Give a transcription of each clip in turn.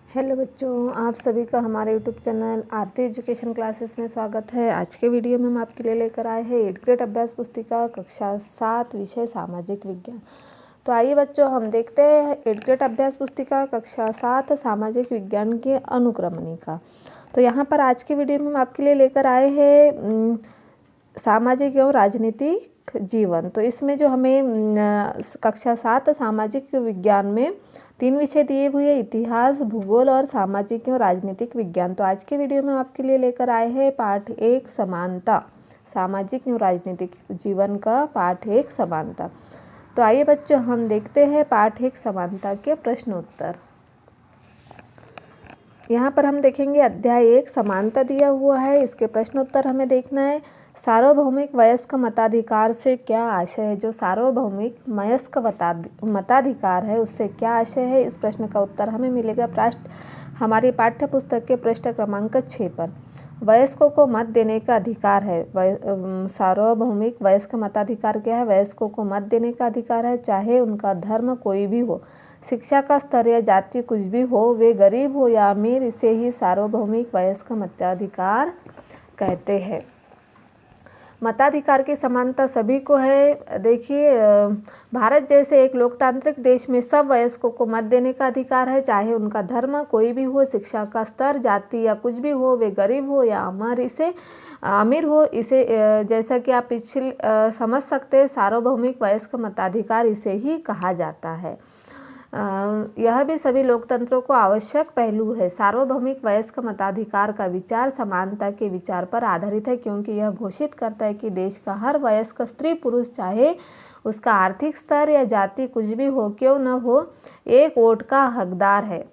Hello बच्चों, आप सभी का हमारे यूट्यूब चैनल आरती एजुकेशन क्लासेस में स्वागत है। आज के वीडियो में हम आपके लिए लेकर आए हैं 8th ग्रेड अभ्यास पुस्तिका कक्षा 7 विषय सामाजिक विज्ञान। तो आइए बच्चों, हम देखते हैं 8th ग्रेड अभ्यास पुस्तिका कक्षा 7 सामाजिक विज्ञान की अनुक्रमणिका। तो यहाँ पर आज के वीडियो में हम आपके लिए लेकर आए हैं सामाजिक एवं राजनीतिक जीवन। तो इसमें जो हमें कक्षा 7 सामाजिक विज्ञान में 3 विषय दिए हुए हैं, इतिहास, भूगोल और सामाजिक एवं राजनीतिक विज्ञान। तो आज के वीडियो में हम आपके लिए लेकर आए हैं पाठ 1 समानता, सामाजिक एवं राजनीतिक जीवन का पाठ 1 समानता। तो आइए बच्चों, हम देखते हैं पाठ 1 समानता के प्रश्न उत्तर। यहाँ पर हम देखेंगे अध्याय 1 समानता दिया हुआ है, इसके प्रश्न उत्तर हमें देखना है। सार्वभौमिक वयस्क मताधिकार से क्या आशय है? जो सार्वभौमिक वयस्क मताधिकार है उससे क्या आशय है? इस प्रश्न का उत्तर हमें मिलेगा हमारी पाठ्य पुस्तक के पृष्ठ क्रमांक 6 पर। वयस्कों को मत देने का अधिकार है। सार्वभौमिक वयस्क मताधिकार क्या है? वयस्कों को मत देने का अधिकार है, चाहे उनका धर्म कोई भी हो, शिक्षा का स्तर या जाति कुछ भी हो, वे गरीब हो या अमीर, इसे ही सार्वभौमिक वयस्क मताधिकार कहते हैं। मताधिकार की समानता सभी को है। देखिए, भारत जैसे एक लोकतांत्रिक देश में सब वयस्कों को मत देने का अधिकार है, चाहे उनका धर्म कोई भी हो, शिक्षा का स्तर, जाति या कुछ भी हो, वे गरीब हो या अमीर हो। इसे जैसा कि आप समझ सकते हैं, सार्वभौमिक वयस्क मताधिकार इसे ही कहा जाता है। यह भी सभी लोकतंत्रों को आवश्यक पहलू है। सार्वभौमिक वयस्क मताधिकार का विचार समानता के विचार पर आधारित है, क्योंकि यह घोषित करता है कि देश का हर वयस्क स्त्री पुरुष, चाहे उसका आर्थिक स्तर या जाति कुछ भी हो क्यों न हो, एक वोट का हकदार है।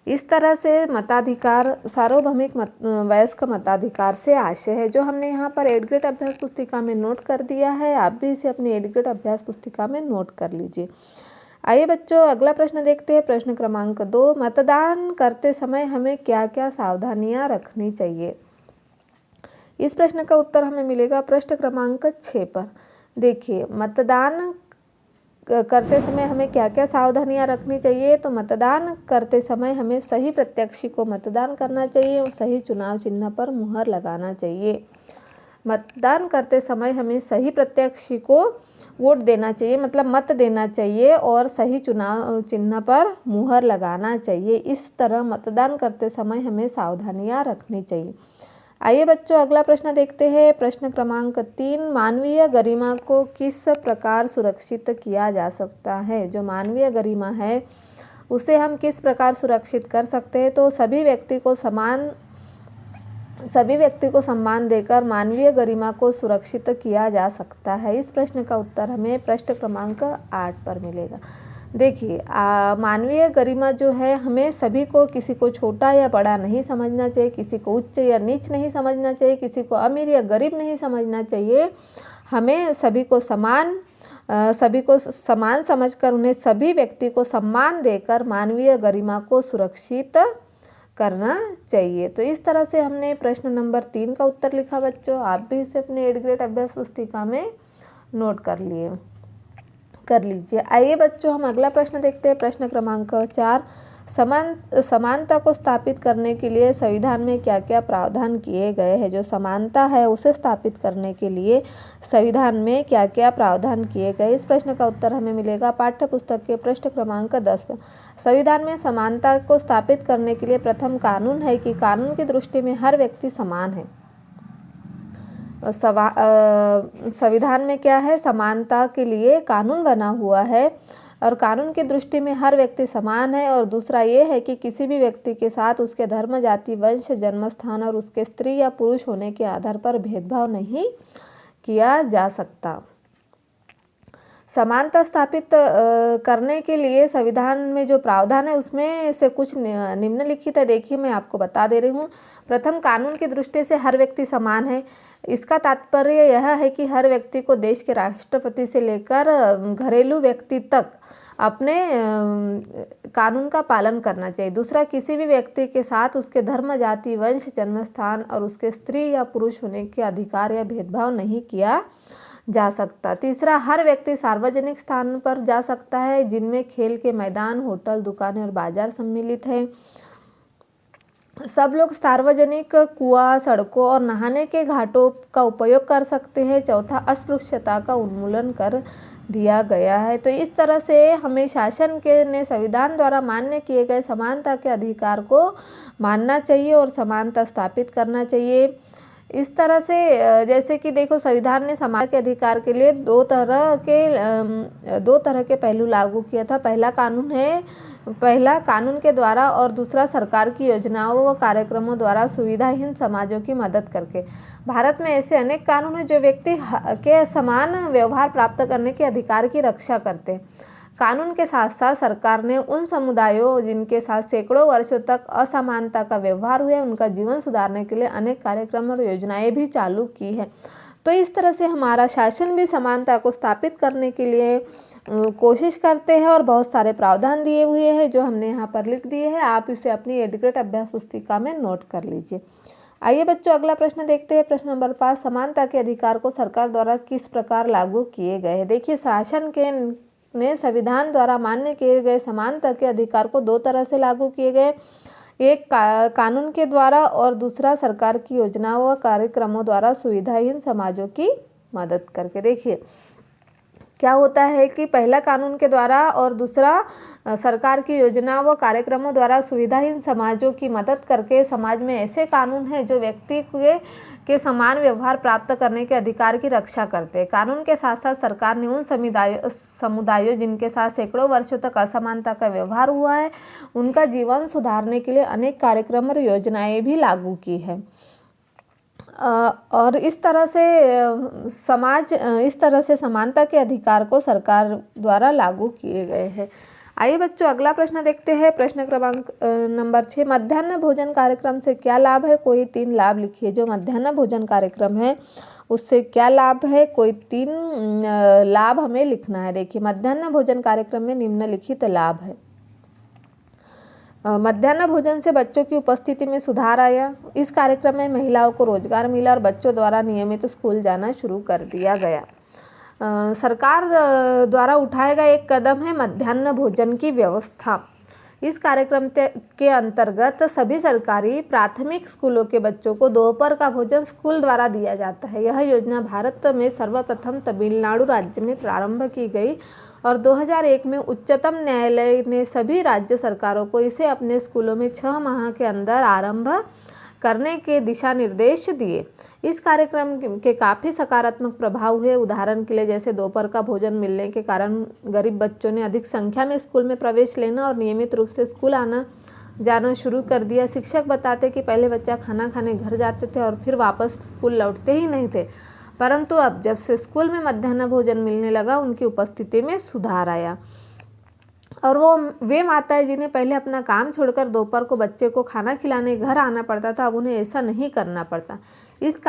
इस तरह से मताधिकार सार्वभौमिक वयस्क मताधिकार से आशय है, जो हमने यहाँ पर 8th ग्रेड अभ्यास पुस्तिका में नोट कर दिया है। आप भी इसे अपनी 8th ग्रेड अभ्यास पुस्तिका में नोट कर लीजिए। आइए बच्चों, अगला प्रश्न देखते हैं। प्रश्न क्रमांक 2, मतदान करते समय हमें क्या क्या सावधानियां रखनी चाहिए? इस प्रश्न का उत्तर हमें मिलेगा पृष्ठ क्रमांक 6 पर। देखिए, मतदान करते समय हमें क्या क्या सावधानियां रखनी चाहिए? तो मतदान करते समय हमें सही प्रत्याशी को मतदान करना चाहिए और सही चुनाव चिन्ह पर मुहर लगाना चाहिए। मतदान करते समय हमें सही प्रत्याशी को वोट देना चाहिए, मतलब मत देना चाहिए, और सही चुनाव चिन्ह पर मुहर लगाना चाहिए। इस तरह मतदान करते समय हमें सावधानियां रखनी चाहिए। आइए बच्चों, अगला प्रश्न देखते हैं। प्रश्न क्रमांक 3, मानवीय गरिमा को किस प्रकार सुरक्षित किया जा सकता है? जो मानवीय गरिमा है उसे हम किस प्रकार सुरक्षित कर सकते हैं? तो सभी व्यक्ति को सम्मान देकर मानवीय गरिमा को सुरक्षित किया जा सकता है। इस प्रश्न का उत्तर हमें पृष्ठ क्रमांक 8 पर मिलेगा। देखिए, मानवीय गरिमा जो है, हमें सभी को, किसी को छोटा या बड़ा नहीं समझना चाहिए, किसी को उच्च या नीच नहीं समझना चाहिए, किसी को अमीर या गरीब नहीं समझना चाहिए। हमें सभी को समान समझकर उन्हें सभी व्यक्ति को सम्मान देकर मानवीय गरिमा को सुरक्षित करना चाहिए। तो इस तरह से हमने प्रश्न नंबर 3 का उत्तर लिखा। बच्चों, आप भी इसे अपने 8th ग्रेड अभ्यास पुस्तिका में नोट कर लीजिए। आइए बच्चों, हम अगला प्रश्न देखते हैं। प्रश्न क्रमांक 4, समानता को स्थापित करने के लिए संविधान में क्या क्या प्रावधान किए गए हैं? जो समानता है उसे स्थापित करने के लिए संविधान में क्या क्या प्रावधान किए गए? इस प्रश्न का उत्तर हमें मिलेगा पाठ्य पुस्तक के पृष्ठ क्रमांक 10 पर। संविधान में समानता को स्थापित करने के लिए प्रथम कानून है कि कानून की दृष्टि में हर व्यक्ति समान है। संविधान में क्या है? समानता के लिए कानून बना हुआ है और कानून की दृष्टि में हर व्यक्ति समान है। और दूसरा ये है कि किसी भी व्यक्ति के साथ उसके धर्म, जाति, वंश, जन्म स्थान और उसके स्त्री या पुरुष होने के आधार पर भेदभाव नहीं किया जा सकता। समानता स्थापित करने के लिए संविधान में जो प्रावधान है उसमें से कुछ निम्नलिखित है। देखिए, मैं आपको बता दे रही हूँ। प्रथम, कानून की दृष्टि से हर व्यक्ति समान है। इसका तात्पर्य यह है कि हर व्यक्ति को देश के राष्ट्रपति से लेकर घरेलू व्यक्ति तक अपने कानून का पालन करना चाहिए। दूसरा, किसी भी व्यक्ति के साथ उसके धर्म, जाति, वंश, जन्म स्थान और उसके स्त्री या पुरुष होने के अधिकार या भेदभाव नहीं किया जा सकता। तीसरा, हर व्यक्ति सार्वजनिक स्थान पर जा सकता है, जिनमें खेल के मैदान, होटल, दुकानें और बाजार सम्मिलित हैं। सब लोग सार्वजनिक कुआं, सड़कों और नहाने के घाटों का उपयोग कर सकते हैं। चौथा, अस्पृश्यता का उन्मूलन कर दिया गया है। तो इस तरह से हमें शासन के ने संविधान द्वारा मान्य किए गए समानता के अधिकार को मानना चाहिए और समानता स्थापित करना चाहिए। इस तरह से जैसे कि देखो, संविधान ने समाज के अधिकार के लिए दो तरह के पहलू लागू किया था। पहला कानून के द्वारा और दूसरा सरकार की योजनाओं व कार्यक्रमों द्वारा सुविधाहीन समाजों की मदद करके। भारत में ऐसे अनेक कानून हैं जो व्यक्ति के समान व्यवहार प्राप्त करने के अधिकार की रक्षा करते हैं। कानून के साथ साथ सरकार ने उन समुदायों जिनके साथ सैकड़ों वर्षों तक असमानता का व्यवहार हुआ, उनका जीवन सुधारने के लिए अनेक कार्यक्रम और योजनाएं भी चालू की है। तो इस तरह से हमारा शासन भी समानता को स्थापित करने के लिए कोशिश करते हैं और बहुत सारे प्रावधान दिए हुए हैं जो हमने यहाँ पर लिख दिए हैं। आप इसे अपनी एडुकेट अभ्यास पुस्तिका में नोट कर लीजिए। आइए बच्चों, अगला प्रश्न देखते हैं। प्रश्न नंबर 5, समानता के अधिकार को सरकार द्वारा किस प्रकार लागू किए गए हैं। देखिए, शासन के ने संविधान द्वारा मान्य किए गए समानता के अधिकार को दो तरह से लागू किए गए। एक कानून के द्वारा और दूसरा सरकार की योजनाओं व कार्यक्रमों द्वारा सुविधाहीन समाजों की मदद करके। देखिए क्या होता है कि पहला कानून के द्वारा और दूसरा सरकार की योजनाओं व कार्यक्रमों द्वारा सुविधाहीन समाजों की मदद करके समाज में ऐसे कानून हैं जो व्यक्ति के समान व्यवहार प्राप्त करने के अधिकार की रक्षा करते हैं। कानून के साथ साथ सरकार ने उन समुदायों जिनके साथ सैकड़ों वर्षों तक असमानता का व्यवहार हुआ है, उनका जीवन सुधारने के लिए अनेक कार्यक्रम और योजनाएं भी लागू की है। और इस तरह से समानता के अधिकार को सरकार द्वारा लागू किए गए हैं। आइए बच्चों, अगला प्रश्न देखते हैं। प्रश्न क्रमांक नंबर 6, मध्याह्न भोजन कार्यक्रम से क्या लाभ है? कोई 3 लाभ लिखिए। जो मध्याह्न भोजन कार्यक्रम है उससे क्या लाभ है? कोई 3 लाभ हमें लिखना है। देखिए, मध्याह्न भोजन कार्यक्रम में निम्नलिखित लाभ है। मध्याह्न भोजन से बच्चों की उपस्थिति में सुधार आया। इस कार्यक्रम में महिलाओं को रोजगार मिला और बच्चों द्वारा नियमित स्कूल जाना शुरू कर दिया गया। सरकार द्वारा उठाया गया एक कदम है मध्याह्न भोजन की व्यवस्था। इस कार्यक्रम के अंतर्गत सभी सरकारी प्राथमिक स्कूलों के बच्चों को दोपहर का भोजन स्कूल द्वारा दिया जाता है। यह योजना भारत में सर्वप्रथम तमिलनाडु राज्य में प्रारंभ की गई और 2001 में उच्चतम न्यायालय ने सभी राज्य सरकारों को इसे अपने स्कूलों में 6 माह के अंदर आरंभ करने के दिशा निर्देश दिए। इस कार्यक्रम के काफ़ी सकारात्मक प्रभाव हुए। उदाहरण के लिए जैसे दोपहर का भोजन मिलने के कारण गरीब बच्चों ने अधिक संख्या में स्कूल में प्रवेश लेना और नियमित रूप से स्कूल आना जाना शुरू कर दिया। शिक्षक बताते कि पहले बच्चा खाना खाने घर जाते थे और फिर वापस स्कूल लौटते ही नहीं थे, परंतु अब जब से स्कूल में मध्याह्न भोजन मिलने लगा उनकी उपस्थिति में सुधार आया। और वे माताएं जिन्हें पहले अपना काम छोड़कर दोपहर को बच्चे को खाना खिलाने घर आना पड़ता था, अब उन्हें ऐसा नहीं करना पड़ता। इस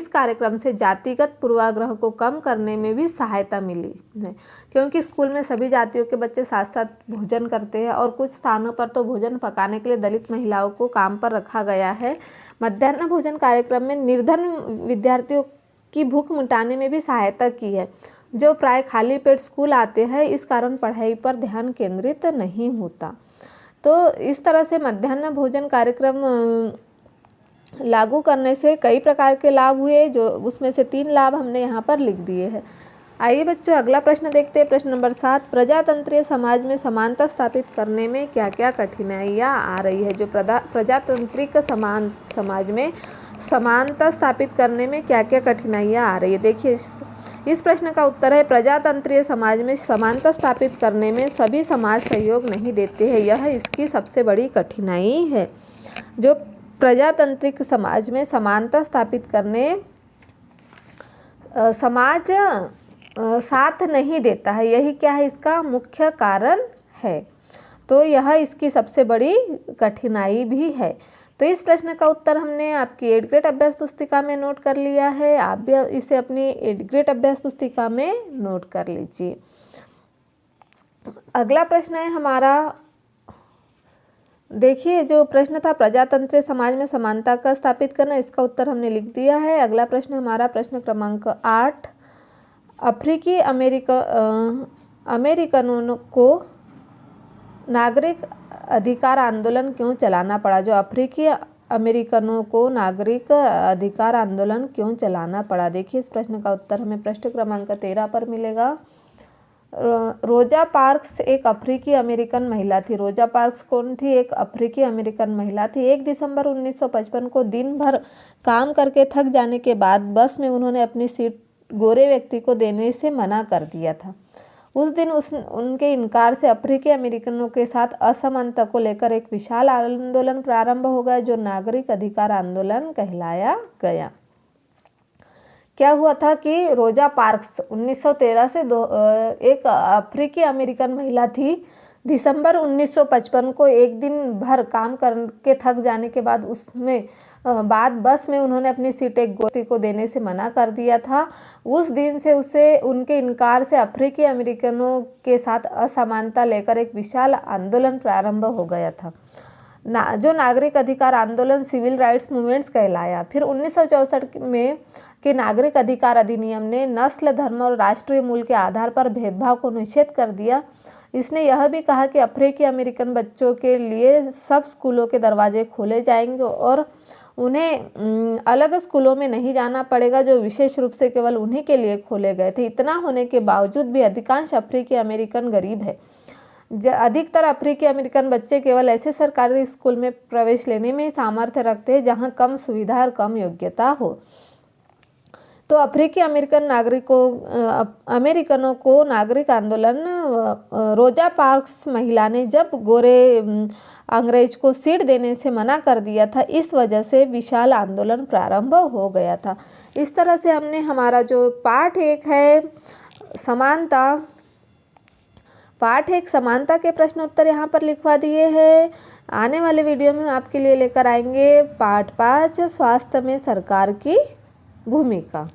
कार्यक्रम से जातिगत पूर्वाग्रह को कम करने में भी सहायता मिली है, क्योंकि स्कूल में सभी जातियों के बच्चे साथ साथ भोजन करते हैं और कुछ स्थानों पर तो भोजन पकाने के लिए दलित महिलाओं को काम पर रखा गया है। मध्याह्न भोजन कार्यक्रम में निर्धन विद्यार्थियों की भूख मिटाने में भी सहायता की है, जो प्राय खाली पेट स्कूल आते हैं, इस कारण पढ़ाई पर ध्यान केंद्रित नहीं होता। तो इस तरह से मध्याह्न भोजन कार्यक्रम लागू करने से कई प्रकार के लाभ हुए, जो उसमें से 3 लाभ हमने यहाँ पर लिख दिए हैं। आइए बच्चों, अगला प्रश्न देखते हैं। प्रश्न नंबर 7, प्रजातंत्रीय समाज में समानता स्थापित करने में क्या क्या कठिनाइयाँ आ रही है? जो प्रजातांत्रिक समाज में समानता स्थापित करने में क्या क्या कठिनाइयाँ आ रही है? देखिए, इस प्रश्न का उत्तर है प्रजातंत्रीय समाज में समानता स्थापित करने में सभी समाज सहयोग नहीं देते हैं। यह इसकी सबसे बड़ी कठिनाई है। जो प्रजातांत्रिक समाज में समानता स्थापित करने समाज साथ नहीं देता है, यही क्या है इसका मुख्य कारण है। तो यह इसकी सबसे बड़ी कठिनाई भी है। तो इस प्रश्न का उत्तर हमने आपकी एडग्रेड अभ्यास पुस्तिका में नोट कर लिया है। आप भी इसे अपनी एडग्रेड अभ्यास पुस्तिका में नोट कर लीजिए। अगला प्रश्न है हमारा, देखिए जो प्रश्न था प्रजातंत्रीय समाज में समानता का स्थापित करना, इसका उत्तर हमने लिख दिया है। अगला प्रश्न हमारा प्रश्न क्रमांक 8, अफ्रीकी अमेरिकनों को नागरिक अधिकार आंदोलन क्यों चलाना पड़ा? जो अफ्रीकी अमेरिकनों को नागरिक अधिकार आंदोलन क्यों चलाना पड़ा? देखिए इस प्रश्न का उत्तर हमें प्रश्न क्रमांक 13 पर मिलेगा। रोजा पार्क्स एक अफ्रीकी अमेरिकन महिला थी। रोजा पार्क्स कौन थी? एक अफ्रीकी अमेरिकन महिला थी। 1 दिसंबर 1955 को दिन भर काम करके थक जाने के बाद बस में उन्होंने अपनी सीट गोरे व्यक्ति को देने से मना कर दिया था। उस दिन उनके इनकार से अफ्रीकी अमेरिकनों के साथ असमानता को लेकर एक विशाल आंदोलन प्रारंभ हो गया, जो नागरिक अधिकार आंदोलन कहलाया गया। क्या हुआ था कि रोजा पार्क्स 1913 से एक अफ्रीकी अमेरिकन महिला थी। दिसंबर 1955 को एक दिन भर काम करके थक जाने के बाद बाद बस में उन्होंने अपनी सीट एक गोरे को देने से मना कर दिया था। उस दिन से उसे उनके इनकार से अफ्रीकी अमेरिकनों के साथ असमानता लेकर एक विशाल आंदोलन प्रारंभ हो गया था, जो नागरिक अधिकार आंदोलन सिविल राइट्स मूवमेंट्स कहलाया। फिर 1964 में के नागरिक अधिकार अधिनियम ने नस्ल, धर्म और राष्ट्रीय मूल के आधार पर भेदभाव को निषेध कर दिया। इसने यह भी कहा कि अफ्रीकी अमेरिकन बच्चों के लिए सब स्कूलों के दरवाजे खोले जाएंगे और उन्हें अलग स्कूलों में नहीं जाना पड़ेगा, जो विशेष रूप से केवल उन्हीं के लिए खोले गए थे। इतना होने के बावजूद भी अधिकांश अफ्रीकी अमेरिकन गरीब है। अधिकतर अफ्रीकी अमेरिकन बच्चे केवल ऐसे सरकारी स्कूल में प्रवेश लेने में सामर्थ्य रखते हैं जहां कम सुविधा और कम योग्यता हो। तो अफ्रीकी अमेरिकनों को नागरिक आंदोलन रोजा पार्क्स महिला ने जब गोरे अंग्रेज को सीट देने से मना कर दिया था, इस वजह से विशाल आंदोलन प्रारंभ हो गया था। इस तरह से हमने हमारा जो पार्ट 1 है समानता के प्रश्न उत्तर यहाँ पर लिखवा दिए हैं। आने वाले वीडियो में हम आपके लिए लेकर आएंगे पार्ट 5 स्वास्थ्य में सरकार की भूमिका।